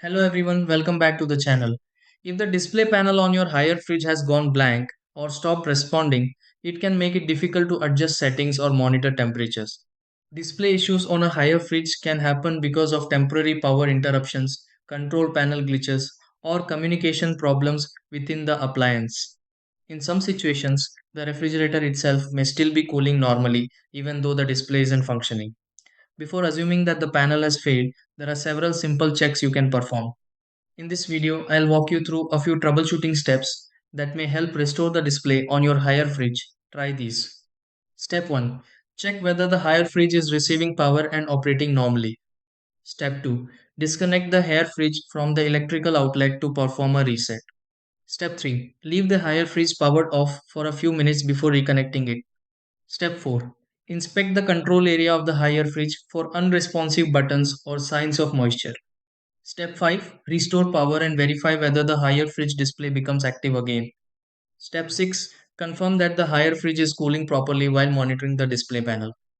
Hello everyone, welcome back to the channel. If the display panel on your higher fridge has gone blank or stopped responding, it can make it difficult to adjust settings or monitor temperatures. Display issues on a higher fridge can happen because of temporary power interruptions, control panel glitches, or communication problems within the appliance. In some situations, the refrigerator itself may still be cooling normally even though the display isn't functioning. Before assuming that the panel has failed, there are several simple checks you can perform. In this video, I'll walk you through a few troubleshooting steps that may help restore the display on your higher fridge. Try these. Step 1. Check whether the higher fridge is receiving power and operating normally. Step 2. Disconnect the higher fridge from the electrical outlet to perform a reset. Step 3. Leave the higher fridge powered off for a few minutes before reconnecting it. Step 4. Inspect the control area of the higher fridge for unresponsive buttons or signs of moisture. Step 5. Restore power and verify whether the higher fridge display becomes active again. Step 6. Confirm that the higher fridge is cooling properly while monitoring the display panel.